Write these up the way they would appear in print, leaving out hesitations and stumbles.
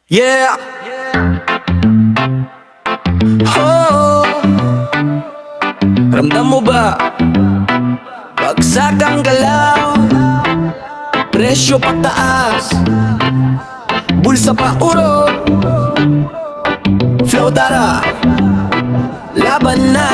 Yeah. Oh, ramdam mo ba? Bagsak ang galaw, presyo pataas, bulsa pa urong, flow tara, laban na.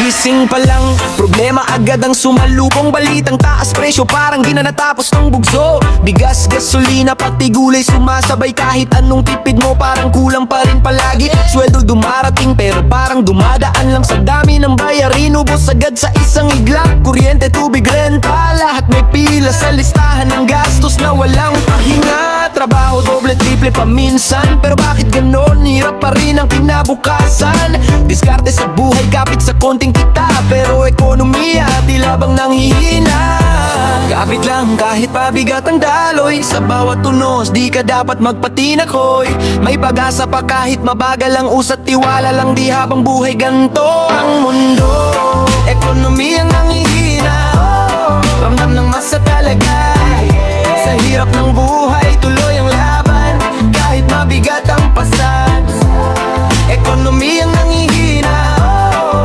Gising pa lang, problema agad ang sumalubong. Balitang taas presyo, parang di na natapos ng bugso. Bigas, gasolina, pati gulay sumasabay. Kahit anong tipid mo, parang kulang pa rin palagi. Sweldo dumarating pero parang dumadaan lang sa dami ng bayarin. Ubos agad sa isang iglap, kuryente, tubig, renta, lahat may pila sa listahan ng gastos na walang pahinga. Trabaho doble, triple pa minsan, pero bakit ganon? Hirap pa rin ang kinabukasan. Diskarte sa buhay, kapit sa konting kita, pero ekonomiya tila bang nanghihina. Kapit lang kahit pabigat ang daloy, sa bawat tunos di ka dapat magpatinakoy. May pag-asa pa kahit mabagal ang usat, tiwala lang di habang buhay ganto ang mundo. Ekonomiya nanghihina, ramdam ng masa talaga. Sa hirap ng buhay, tuloy ang laban, kahit mabigat ang pasan. Ekonomiya nanghihina,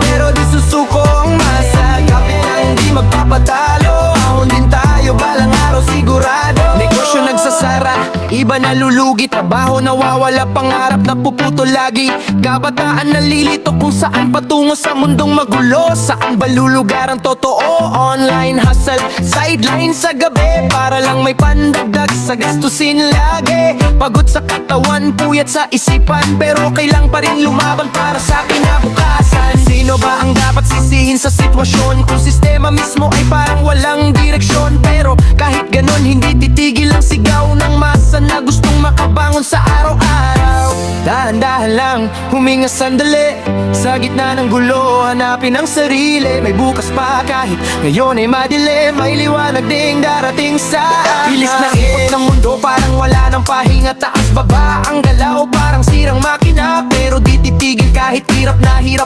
pero di susuko ang masa. Kapit lang di magpapatalo, ahon din tayo balang araw sigurado. Negosyo nagsasara, iba nalulugi, trabaho nawawala, pangarap na puputo lagi. Kabataan nalilito kung saan patungo sa mundong magulo. Saan ba lulugar ang totoo? Online hustle, sideline sa gabi, para lang may pandagdag sa gastusin lagi. Pagod sa katawan, puyat sa isipan, pero kailang pa rin lumaban para sa kinabukasan. Sino ba ang dapat sisihin sa sitwasyon kung sistema mismo ay parang walang direksyon? Pero kahit ganon, hindi titigil ang sigaw ng masa na gustong makabangon sa araw-araw. Dahan-dahan lang, huminga sandali, sa gitna ng gulo, hanapin ang sarili. May bukas pa kahit ngayon ay madilim, may liwanag ding darating sa akin. Bilis ng ikot ng mundo, parang wala ng pahinga. Taas baba ang galaw, parang sirang makina, pero di titigil kahit hirap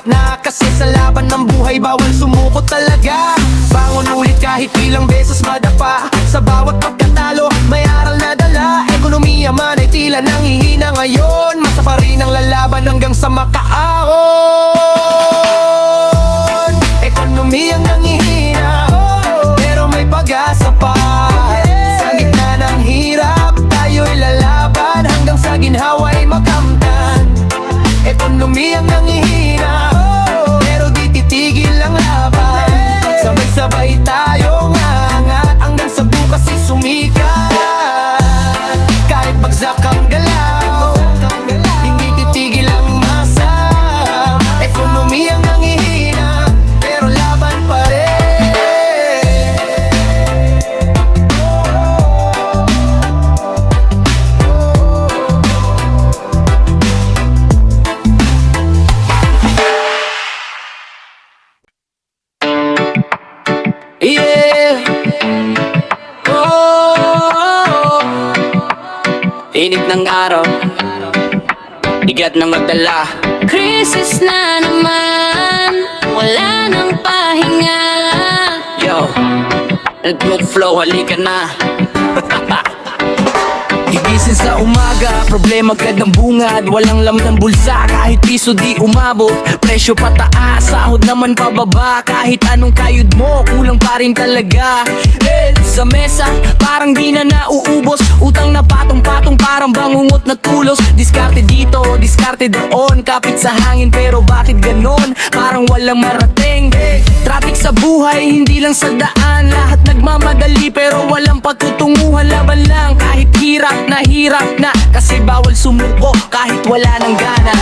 na. Kasi sa laban ng buhay, bawal sumuko talaga. Bangon ulit kahit ilang beses madapa, sa bawat pagkatalo may aral na dala. Ekonomiya man ay tila nanghihina ngayon, masa pa rin ang lalaban hanggang sa makaahon. Ekonomiya nanghihina, pero may pag-asa pa. Sa gitna ng hirap, tayo'y lalaban hanggang sa ginhawa'y makamtan. Ekonomiya nanghihina, pero di titigil ang laban. Sabay-sabay tayo ngangat hanggang sa bukas ay sumikat. Kahit bagsak ang galaw, hindi titigil ang masa. Ekonomiya nanghihina, pero laban pa rin. Yeah. Oh, init ng araw, bigat na magdala. Krisis na naman, wala nang pahinga. Yo, nag-flow, halika na. Gigising sa umaga, problema agad ng bungad. Walang laman ng bulsa, kahit piso di umabot. Presyo pataas, sahod naman pababa. Kahit anong kayod mo, kulang pa rin talaga. Sa mesa, parang di na nauubos. Utang na patong-patong, parang bangungot na tulos. Diskarte dito, diskarte doon, kapit sa hangin, pero bakit ganon? Parang walang marating. Traffic sa buhay, hindi lang sa daan. Lahat nagmamadali, pero walang pagtutunguhan. Laban lang, kahit hirap na, kasi bawal sumuko kahit wala ng gana.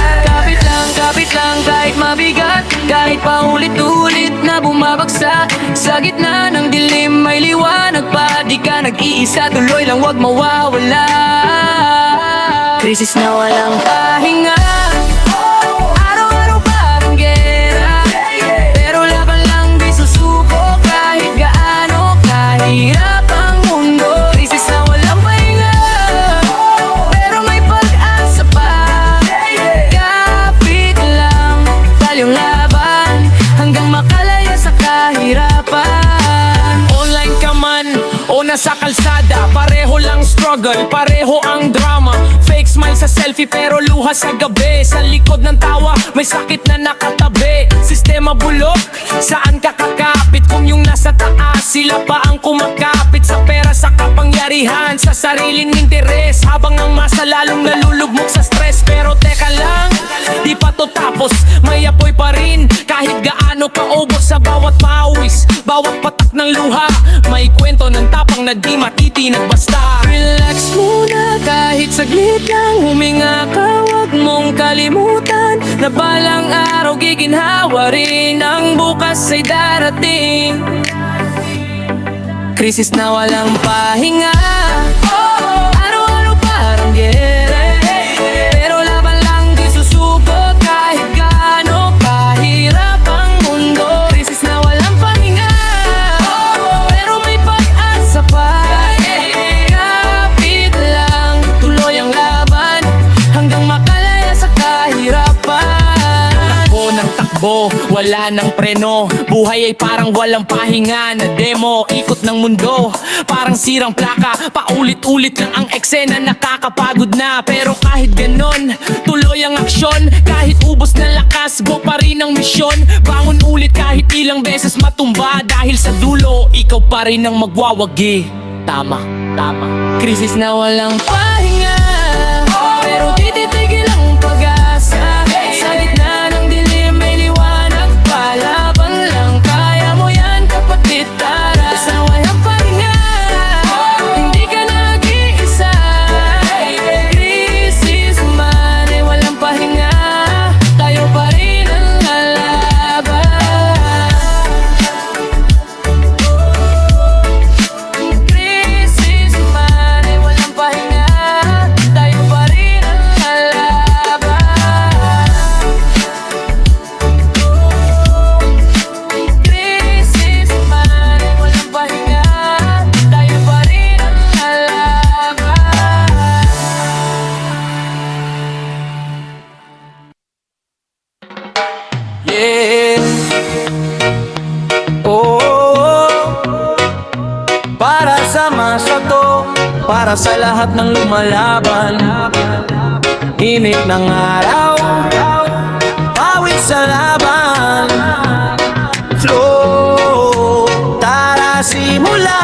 Kapit lang kahit mabigat, kahit paulit-ulit na bumabagsak. Sa gitna ng dilim may liwanag pa, di ka nag-iisa, tuloy lang wag mawawala. Krisis na walang pahinga, araw-araw parang gera, pero laban lang di susuko kahit gaano kahirap ang mundo. Krisis na walang pahinga, pero may pag-asa pa. Kapit lang, talyong laban hanggang makalaya sa kahirapan. Online ka man o nasa kalsada, pareho lang struggle. struggle, pareho ang drama. Fake smile sa selfie pero luha sa gabi. Sa likod ng tawa, may sakit na nakatabi. Sistema bulok, saan ka kakapit? Kung yung nasa taas, sila pa ang kumakapit. Sa pera, sa kapangyarihan, sa sariling interes. Habang ang masa lalong nalulugmok sa stress. Pero teka lang, di pa to tapos, may apoy pa rin. Kahit gaano kaubos sa bawat pawis, bawat patak ng luha, may kwento ng tapang na di matitinag basta. Relax muna, kahit saglit lang huminga ka. Huwag mong kalimutan na balang araw giginhawa rin. Ang bukas ay darating. Krisis na walang pahinga, araw-araw parang gere. Pero laban lang di susuko kahit gaano kahirap ang mundo. Krisis na walang pahinga, pero may pag-asa pa. Kapit lang, tuloy ang laban hanggang makalaya sa kahirapan. Takbo ng takbo, wala ng preno. Buhay ay parang walang pahinga na demo. Ikot ng mundo, parang sirang plaka. Paulit-ulit lang ang eksena, nakakapagod na. Pero kahit ganon, tuloy ang aksyon. Kahit ubos na lakas, go pa rin ang misyon. Bangon ulit kahit ilang beses matumba. Dahil sa dulo, ikaw pa rin ang magwawagi. Tama, tama. Krisis na walang pahinga, pero di titigil ang pag-asa. Sa gitna ng dilim may liwanag pa. Laban lang, kaya mo yan kapatid, tara. Sa walang pahinga, hindi ka nag-iisa. Krisis man ay walang pahinga, tayo pa rin ang lalaban. Krisis man ay walang pahinga, tayo pa rin ang lalaban. Krisis man ay walang pahinga, tayo pa rin ang lalaban. Yeah. Oh, para sa masa to, para sa lahat ng lumalaban. Init ng araw, pawis sa laban. Flow, tara simulan.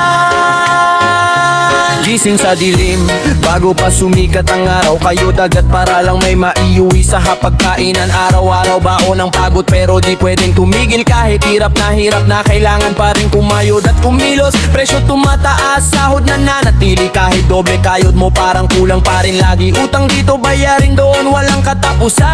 Gising sa dilim, bago pa sumikat ang araw. Kayo dagat para lang may maiuwi sa hapagkainan. Araw-araw baon ng pagod pero di pwedeng tumigil. Kahit hirap na kailangan pa rin kumayod at kumilos. Presyo tumataas, sahod na nanatili. Kahit doble kayod mo parang kulang pa rin lagi. Utang dito bayarin doon, walang katapusan.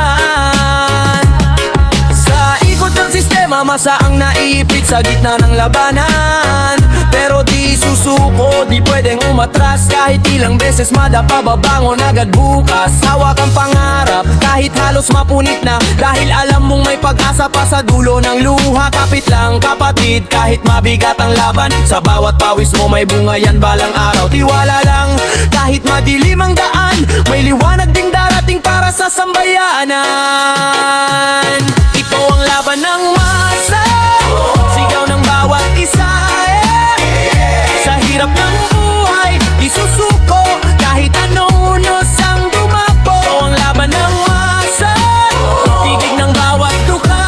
Sa ikot ng sistema, masa ang naiipit sa gitna ng labanan. Pero di susuko, di pwedeng umatras. Kahit ilang beses madapa, babangon agad bukas. Hawak ang pangarap, kahit halos mapunit na. Dahil alam mong may pag-asa pa sa dulo ng luha. Kapit lang kapatid, kahit mabigat ang laban. Sa bawat pawis mo may bunga yan balang araw. Tiwala lang, kahit madilim ang daan, may liwanag ding darating para sa sambayanan. Ito ang laban ng masa, sigaw ng bawat isa. Sa hirap ng buhay, isusuko kahit anong unos ang dumapo. Ito ang laban ng masa, tigig ng bawat duka.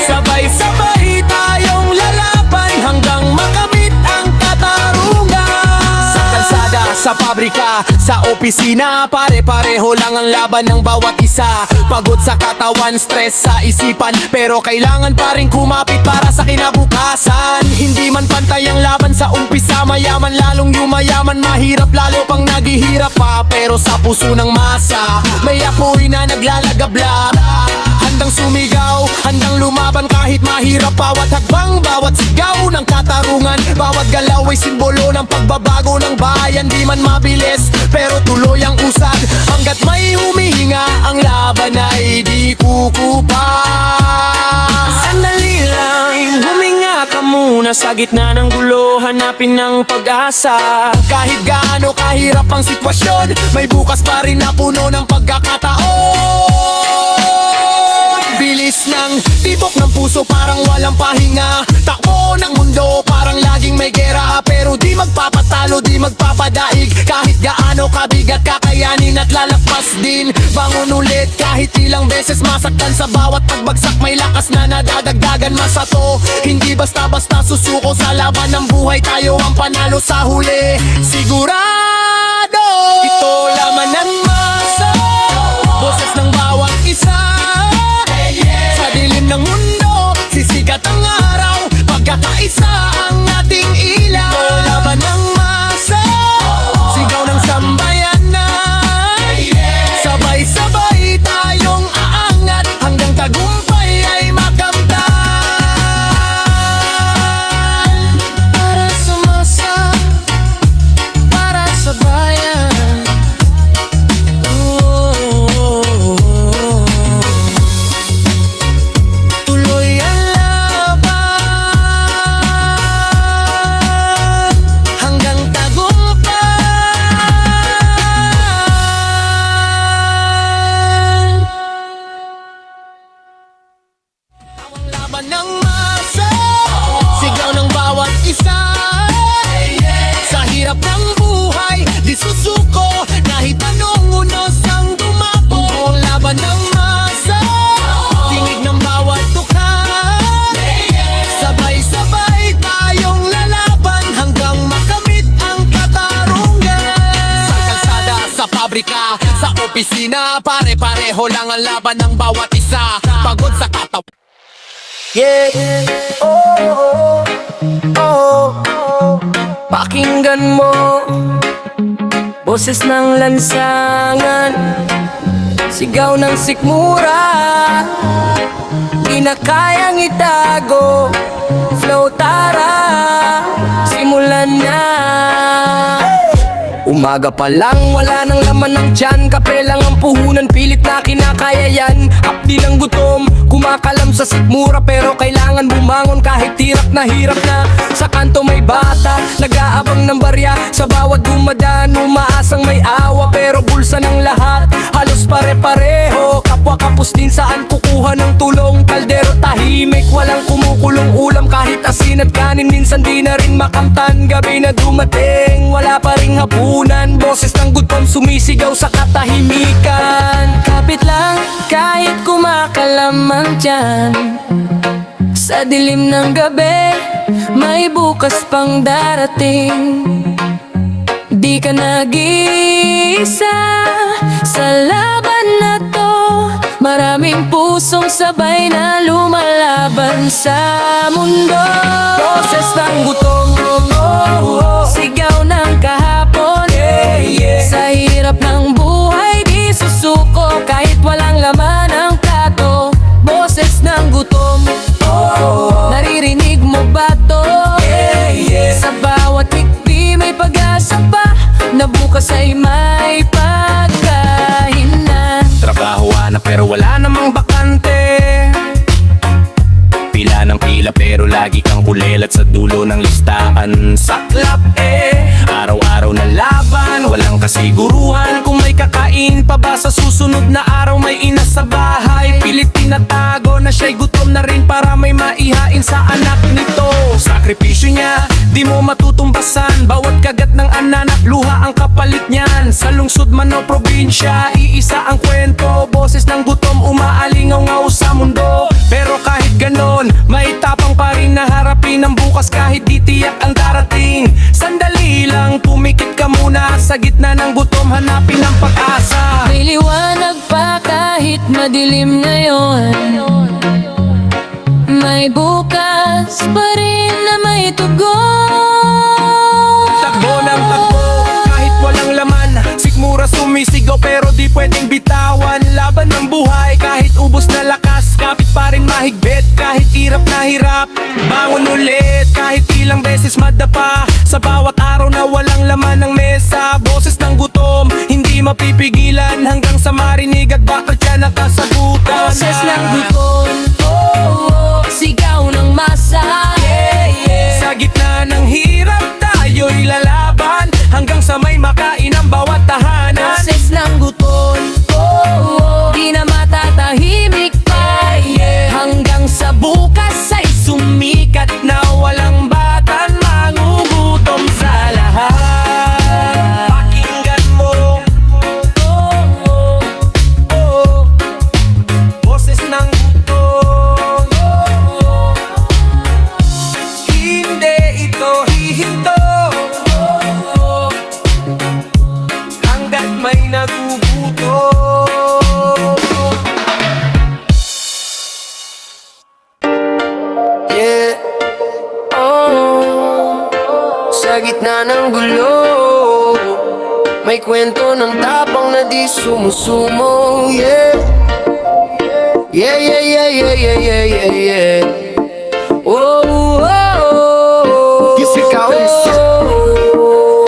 Sabay-sabay tayong lalaban hanggang makamit ang katarungan. Sa kalsada, sa pabrika, sa opisina, pare-pareho lang ang laban ng bawat isa. Pagod sa katawan, stress sa isipan, pero kailangan pa rin kumapit para sa kinabukasan. Hindi man pantay ang laban sa umpisa, mayaman lalong yumayaman, mahirap lalo pang naghihirap pa. Pero sa puso ng masa, may apoy na naglalagablab. Handang sumigaw, handang lumaban kahit mahirap. Bawat hakbang, bawat sigaw ng katarungan, bawat galaw ay simbolo ng pagbabago ng bayan. Di man mabilis, pero tuloy ang usad. Hanggat may humihinga, ang laban ay di kukupas. Sandali lang, huminga ka muna. Sa gitna ng gulo, hanapin ng pag-asa. Kahit gaano kahirap ang sitwasyon, may bukas pa rin na puno ng pagkakataon. Bili Bilis ng tibok ng puso parang walang pahinga. Takbo ng mundo parang laging may gera. Pero di magpapatalo, di magpapadaig. Kahit gaano kabigat kakayanin at lalakpas din. Bangon ulit kahit ilang beses masaktan. Sa bawat pagbagsak may lakas na nadadagdagan. Masato, hindi basta-basta susuko sa laban ng buhay. Tayo ang panalo sa huli, sigurado. Ito laman ng masa, boses ng bawat isa. Sa dilim ng mundo, sisikat ang araw. Pagkakaisa ang ating ilaw. Ito laban ng masa, sigaw ng sambayanan. Sabay-sabay tayong aangat hanggang tagumpay ay makamtan. Para sa masa, para sa bayan. Tuloy ang laban hanggang tagumpay. Ang laban ng masa, sigaw ng bawat isa. Sa hirap ng buhay, di susuko. Kahit anong unos ang dumako. Ang laban ng masa, tingig ng bawat tukha. Sabay-sabay tayong lalaban hanggang makamit ang katarungan. Sa kalsada, sa pabrika, sa opisina, pare-pareho lang ang laban ng bawat isa. Pagod sa kataw. Yeah, oh, oh, oh. Pakinggan mo boses ng lansangan, sigaw ng sikmura, di na kayang itago. Flow tara, simulan na. Umaga pa lang, wala nang laman ng tiyan. Kape lang ang puhunan, pilit na kinakaya yan. Hapdi ng gutom, kumakalam sa sikmura. Pero kailangan bumangon kahit hirap na. Sa kanto may bata, nag-aabang ng barya. Sa bawat dumadaan, umaasang may awa. Pero bulsa ng lahat, halos pare-pareho. Kapwa kapos din saan kukuha ng tulong. Kaldero tahimik, walang kumukulong ulam. Kahit asin at kanin, minsan di na rin makamtan. Gabi na dumating, wala pa ring hapunan. Boses ng gutom sumisigaw sa katahimikan. Kapit lang kahit kumakalamang dyan. Sa dilim ng gabi, may bukas pang darating. Di ka nag-iisa sa laban na to. Maraming pusong sabay na lumalaban sa mundo. Boses ng gutom, sigaw ng kahapon. Sa hirap ng buhay, di susuko kahit walang laman ang plato. Boses ng gutom, naririnig mo ba to? Sa bawat hikbi may pag-asa pa, na bukas ay may pagkain na. Trabaho na pero wala namang bakante. Pila ng pila pero lagi kang hulelat sa dulo ng listahan. Saklap araw-araw na laban, walang kasiguruhan kung may kakain pa ba sa susunod na araw. May ina sa bahay, pilit tinatago na siya'y gutom na rin para may maihain sa anak nito. Sakripisyo niya, di mo matutumbasan. Bawat kagat ng ananak, luha ang kapalit niyan. Sa lungsod man o probinsya, iisa ang kwento. Boses ng gutom umaalingaw-ngaw sa mundo. Pero kahit ganon, may tapang pa rin na harapin ang bukas kahit di tiyak ang darating. Sandali lang, pumikit ka muna. Sa gitna ng gutom, hanapin ang pag-asa. May liwanag pa kahit madilim ngayon. May bukas pa rin na may tugon. Takbo ng takbo, kahit walang laman. Sikmura sumisigaw pero di pwedeng bitawan. Laban ng buhay kahit ubos na lakas. Kapit pa rin mahigpit kahit hirap na hirap. Bangon ulit kahit ilang beses madapa. Sa bawat araw na walang laman ng mesa. Boses ng gutom, hindi mapipigilan. Hanggang sa marinig at bakal siya nakasagutan. Boses ng gutom, sigaw ng masa. Sa gitna ng hirap tayo'y lalaban hanggang sa may makain ang bawat tahanan. Boses ng gutom, di na matatahimik pa. nagugutom. Yeah, oh, sa gitna ng gulo, may kwento ng tapang na di sumusumo. Yeah, yeah, yeah, yeah, yeah, yeah, yeah, yeah, yeah. Oh, oh, oh.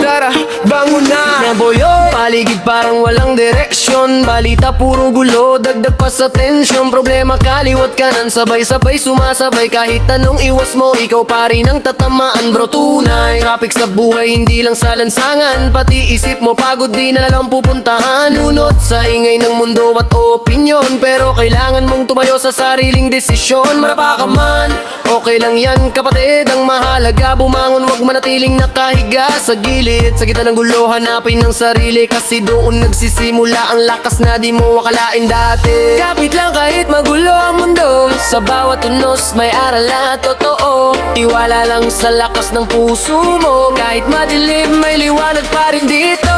Tara, bangon na boyo, paligid parang walang direksyon. Balita puro gulo, dagdag pa sa tensyon. Problema kaliwat kanan, sabay-sabay sumasabay. Kahit anong iwas mo, ikaw pa rin ang tatamaan bro, tunay. Traffic sa buhay, hindi lang sa lansangan. Pati isip mo pagod, di na lang pupuntahan. Lunod sa ingay ng mundo at opinyon, pero kailangan mong tumayo sa sariling desisyon. Marapa ka man, okay lang yan kapatid. Ang mahalaga bumangon, wag manatiling nakahiga sa gilid. Sa gitna ng gulo, hanapin ang sarili, kasi doon nagsisimula ang lakas na di mo akalain dati. Kapit lang kahit magulo ang mundo, sa bawat tunos may aral na totoo. Tiwala lang sa lakas ng puso mo, kahit madilim may liwanag pa rin dito.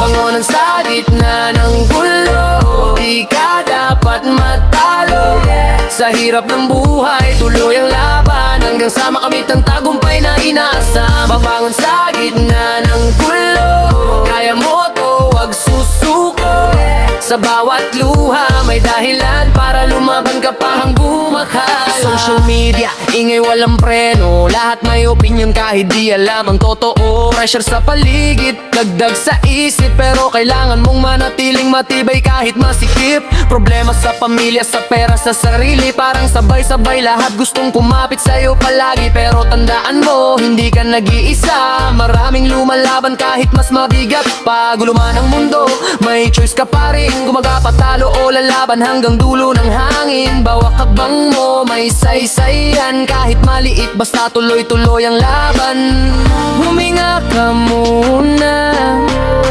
Bangonan sa gitna ng gulo, di ka dapat matalo. Sa hirap ng buhay, tuloy ang laban, hanggang sa makamit ang tagumpay na inaasam. Babangon sa gitna ng gulo, kaya mo to, wag susuko. Sa bawat luha, may dahilan para lumaban ka pa hanggang bumakas. Social media, ingay walang preno, lahat may opinion kahit di alam ang totoo. Pressure sa paligid, dagdag sa isip, pero kailangan mong manatiling matibay kahit masikip. Problema sa pamilya, sa pera, sa sarili, parang sabay-sabay lahat gustong kumapit sa'yo palagi. Pero tandaan mo, hindi ka nag-iisa, maraming lumalaban kahit mas mabigat. Pagulo man ang mundo, may choice ka pa rin, gumagapatalo o lalaban hanggang dulo ng hangin. Bawat hakbang mo may saysay-yan, kahit maliit basta tuloy-tuloy ang laban. Huminga ka muna,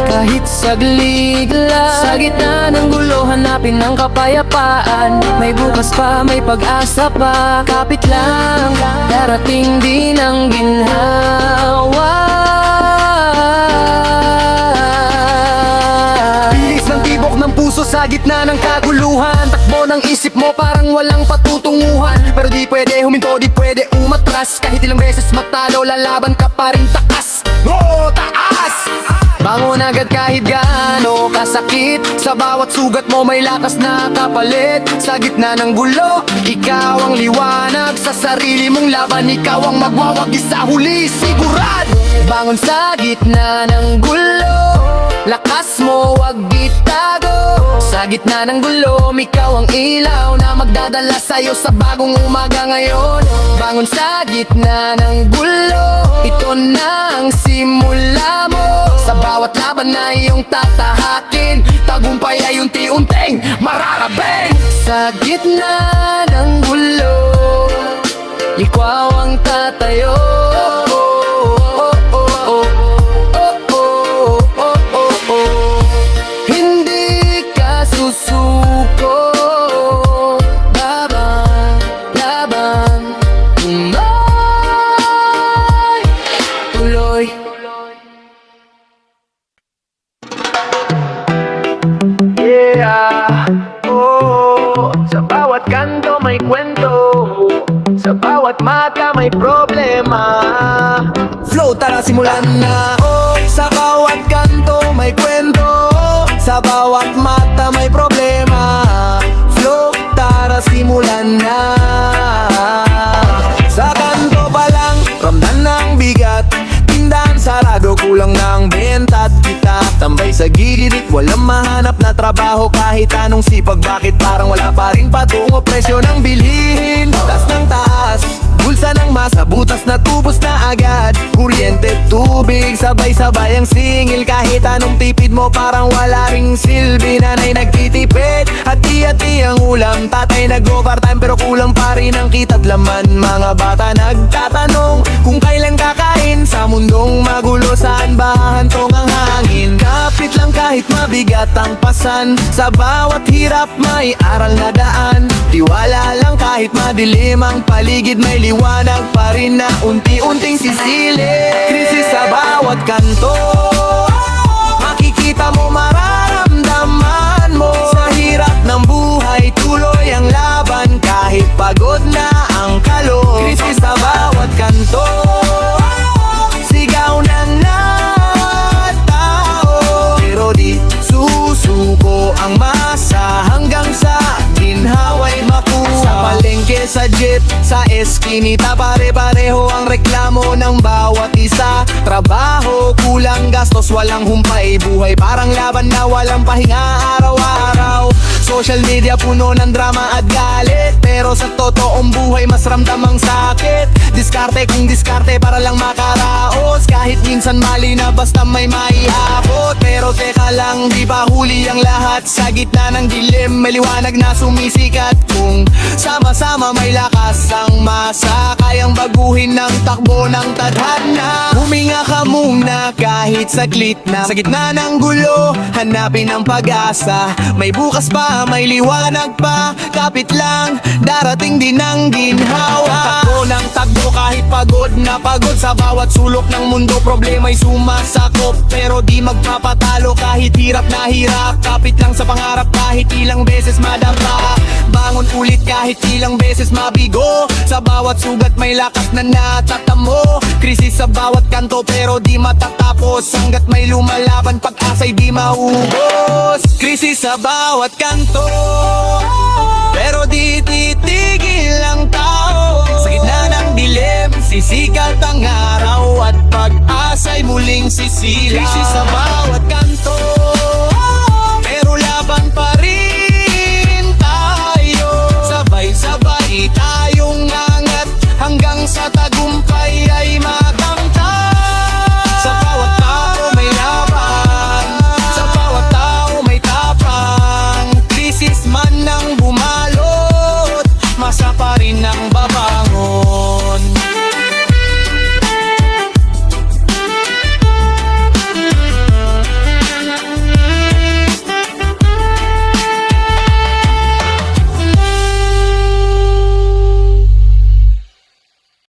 kahit saglit lang. Sa gitna ng gulo, hanapin ang kapayapaan. May bukas pa, may pag-asa pa. Kapit lang, darating din ang ginhawa. Bilis ng tibok ng puso sa gitna ng kaguluhan. Takbo ng isip mo parang walang patutunguhan, pero di pwede huminto, di pwede umatras. Kahit ilang beses matalo, lalaban ka pa rin taas. Oo, taas! Bangon agad kahit gaano kasakit, sa bawat sugat mo may lakas na kapalit. Sa gitna ng gulo, ikaw ang liwanag, sa sarili mong laban, ikaw ang magwawagi sa huli, sigurado. Bangon sa gitna ng gulo, lakas mo wag itago. Sa gitna ng gulo, ikaw ang ilaw na magdadala sa'yo sa bagong umaga ngayon. Bangon sa gitna ng gulo, ito na ang simula mo. Sa bawat laban na iyong tatahakin, tagumpay ay unti-unting mararabing. Sa gitna ng gulo, ikaw ang tatayo. Hindi ka susuko, laban, laban, tuloy, tuloy. Yeah, oh, sa bawat kanto may kwento, sa bawat mata may problema. Flow, tara simulan na. Oh, sa bawat kanto may kwento, sa bawat mata may problema. Flow, tara simulan na. Sa kanto pa lang, ramdam ng bigat, tindahan sarado, kulang ng benta at kita. Tambay sa gilid, walang mahanap na trabaho, kahit anong sipag, bakit parang wala pa rin patungo. Presyo ng bilihin, taas ng taas, bulsa ng masa, butas na tubos na agad. Kuryente, tubig, sabay-sabay ang singil, kahit anong tipid mo parang wala ring silbi. Nanay nagtitipid, hati-hati ang ulam, tatay nag-overtime pero kulang pa rin ang kita't laman. Mga bata nagtatanong kung kailan kakain, sa mundong magulo saan ba hahantong ang hangin. Kapit lang kahit mabigat ang pasan, sa bawat hirap may aral na daan. Tiwala lang kahit madilim ang paligid, may liwanag pa rin na unti-unting sisilip. Krisis sa bawat kanto, makikita mo mararanasan. kinita, pare-pareho ang reklamo ng bawat isa. Trabaho, kulang gastos, walang humpay, buhay parang laban na walang pahinga araw-araw. Social media puno ng drama at galit, pero sa totoong buhay mas ramdam ang sakit. Diskarte kung diskarte para lang makaraos, kahit minsan mali na basta may maiabot. Pero teka lang, di ba huli ang lahat? Sa gitna ng dilim, may liwanag na sumisikat. Kung sama-sama may lakas ang masa, kayang baguhin ng takbo ng tadhana. Huminga ka muna kahit saglit na, sa gitna ng gulo, hanapin ang pag-asa. May bukas pa, may liwanag pa, kapit lang, darating din ang ginhawa. Takbo ng takbo kahit pagod na pagod, sa bawat sulok ng mundo problema'y sumasakop. Pero di magpapatalo kahit hirap na hirap, kapit lang sa pangarap kahit ilang beses madapa. Bangon ulit kahit ilang beses mabigo, sa bawat sugat may lakas na natatamo. Krisis sa bawat kanto pero di matatapos, hanggat may lumalaban pag-asa'y di maubos. Krisis sa bawat kanto pero di titigil ang tao. Sa gitna ng dilim, sisikat ang araw at pag-asa'y muling sisila. Krisis sa bawat kanto